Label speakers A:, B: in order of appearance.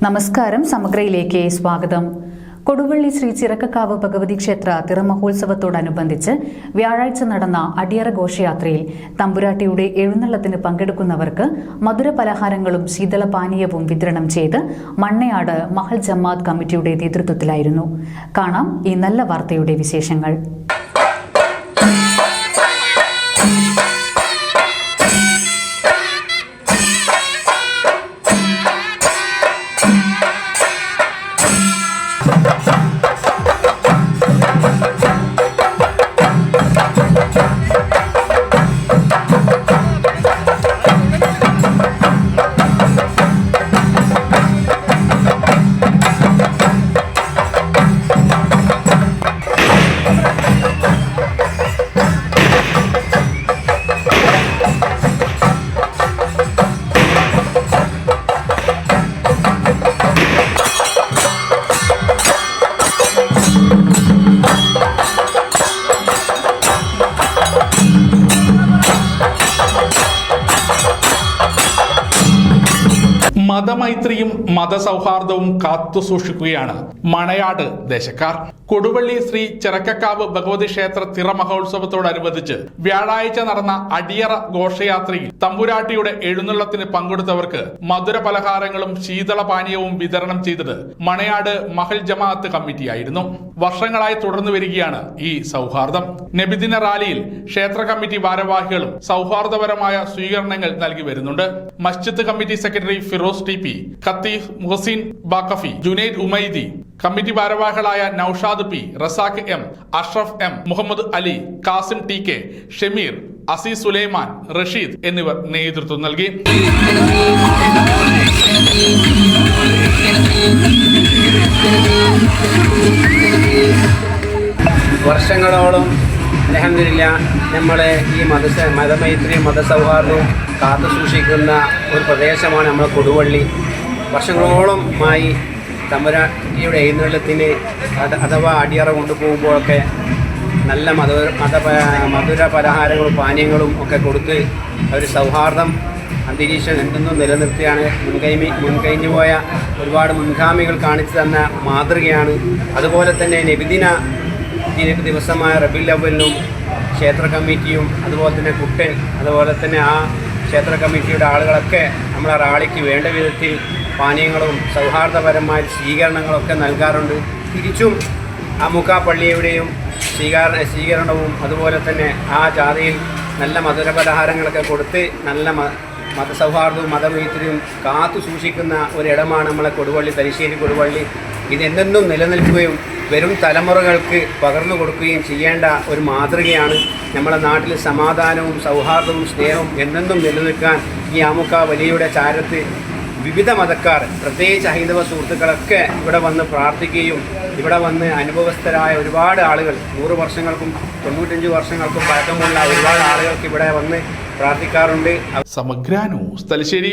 A: നമസ്കാരം. സമഗ്രയിലേക്ക് സ്വാഗതം. കൊടുവള്ളി ശ്രീ ചിറക്കക്കാവ് ഭഗവതി ക്ഷേത്ര തിറമഹോത്സവത്തോടനുബന്ധിച്ച് വ്യാഴാഴ്ച നടന്ന അടിയറ ഘോഷയാത്രയിൽ തമ്പുരാട്ടിയുടെ എഴുന്നള്ളത്തിന് പങ്കെടുക്കുന്നവർക്ക് മധുര പലഹാരങ്ങളും ശീതളപാനീയവും വിതരണം ചെയ്ത് മണ്ണയാട് മഹൽ ജമാഅത്ത് കമ്മിറ്റിയുടെ നേതൃത്വത്തിലായിരുന്നു. കാണാം ഈ നല്ല വാർത്തയുടെ വിശേഷങ്ങൾ.
B: മതമൈത്രിയും മതസൗഹാർദ്ദവും കാത്തുസൂക്ഷിക്കുകയാണ് മണയാട് ദേശക്കാർ. കൊടുവള്ളി ശ്രീ ചിറക്കക്കാവ് ഭഗവതി ക്ഷേത്ര തിറമഹോത്സവത്തോടനുബന്ധിച്ച് വ്യാഴാഴ്ച നടന്ന അടിയറ ഘോഷയാത്രയിൽ തമ്പുരാട്ടിയുടെ എഴുന്നള്ളത്തിന് പങ്കെടുത്തവർക്ക് മധുര പലഹാരങ്ങളും ശീതളപാനീയവും വിതരണം ചെയ്തത് മണയാട് മഹൽ ജമാഅത്ത് കമ്മിറ്റിയായിരുന്നു. വർഷങ്ങളായി തുടർന്നു വരികയാണ് ഈ സൗഹാർദ്ദം. നബിദിന റാലിയിൽ ക്ഷേത്ര കമ്മിറ്റി ഭാരവാഹികളും സൗഹാർദ്ദപരമായ സ്വീകരണങ്ങൾ നൽകി വരുന്നുണ്ട്. മസ്ജിദ് committee secretary Firoz T P, ഖത്തീഫ് മുഹസിൻ ബാക്കഫി, ജുനൈദ് ഉമൈദി, കമ്മിറ്റി ഭാരവാഹികളായ Noushad P, Razak M, Ashraf M, Muhammad Ali, Kasim T K, Shameer, Aziz Sulaiman, Rasheed എന്നിവർ നേതൃത്വം നൽകി.
C: വർഷങ്ങളോളം അൽഹംദുലില്ലാഹ് നമ്മളെ ഈ മതമൈത്രിയും മതസൗഹാർദ്ദവും കാത്തു സൂക്ഷിക്കുന്ന ഒരു പ്രദേശമാണ് നമ്മുടെ കൊടുവള്ളി. വർഷങ്ങളോളമായി തമ്പുരാട്ടിയുടെ എഴുന്നള്ളത്തിന് അഥവാ അടിയറ കൊണ്ടുപോകുമ്പോഴൊക്കെ നല്ല മധുര പലഹാരങ്ങളും പാനീയങ്ങളും ഒക്കെ കൊടുത്ത് ഒരു സൗഹാർദ്ദം അന്തരീക്ഷം എന്തെന്നും നിലനിർത്തിയാണ് മുൻകഴിഞ്ഞു പോയ ഒരുപാട് മുൻഗാമികൾ കാണിച്ചു തന്ന മാതൃകയാണ്. അതുപോലെ തന്നെ നബിദിന ദിവസമായ റബീഉൽ അവ്വലിനും ക്ഷേത്ര കമ്മിറ്റിയും അതുപോലെ തന്നെ കുട്ടൻ അതുപോലെ തന്നെ ആ ക്ഷേത്ര കമ്മിറ്റിയുടെ ആളുകളൊക്കെ നമ്മളെ റാലിക്ക് വേണ്ട വിധത്തിൽ പാനീയങ്ങളും സൗഹാർദ്ദപരമായ സ്വീകരണങ്ങളൊക്കെ നൽകാറുണ്ട്. തിരിച്ചും അമുക്ക പള്ളിയുടെയും സ്വീകരണവും അതുപോലെ തന്നെ ആ ജാഥയിൽ നല്ല മധുര പലഹാരങ്ങളൊക്കെ കൊടുത്ത് നല്ല മതസൗഹാർദ്ദവും മതമൈത്രിയും കാത്തു സൂക്ഷിക്കുന്ന ഒരിടമാണ് നമ്മളെ കൊടുവള്ളി, തലശ്ശേരി കൊടുവള്ളി. ഇതെന്നെന്നും നിലനിൽക്കുകയും വരും തലമുറകൾക്ക് പകർന്നു കൊടുക്കുകയും ചെയ്യേണ്ട ഒരു മാതൃകയാണ്. നമ്മുടെ നാട്ടിൽ സമാധാനവും സൗഹാർദ്ദവും സ്നേഹവും എന്നെന്നും നിലനിൽക്കാൻ ഈ ആമുക്ക വലിയുടെ ചാരത്ത് വിവിധ മതക്കാർ, പ്രത്യേകിച്ച് ഹൈന്ദവ സുഹൃത്തുക്കളൊക്കെ ഇവിടെ വന്ന് പ്രാർത്ഥിക്കുകയും ഇവിടെ വന്ന് അനുഭവസ്ഥരായ ഒരുപാട് ആളുകൾ 100 വർഷങ്ങൾക്കും 95 വർഷങ്ങൾക്കും പഴക്കമുള്ള ഒരുപാട് ആളുകൾക്ക് ഇവിടെ വന്ന് പ്രാർത്ഥിക്കാറുണ്ട്.
B: സമഗ്ര ന്യൂസ്, തലശ്ശേരി.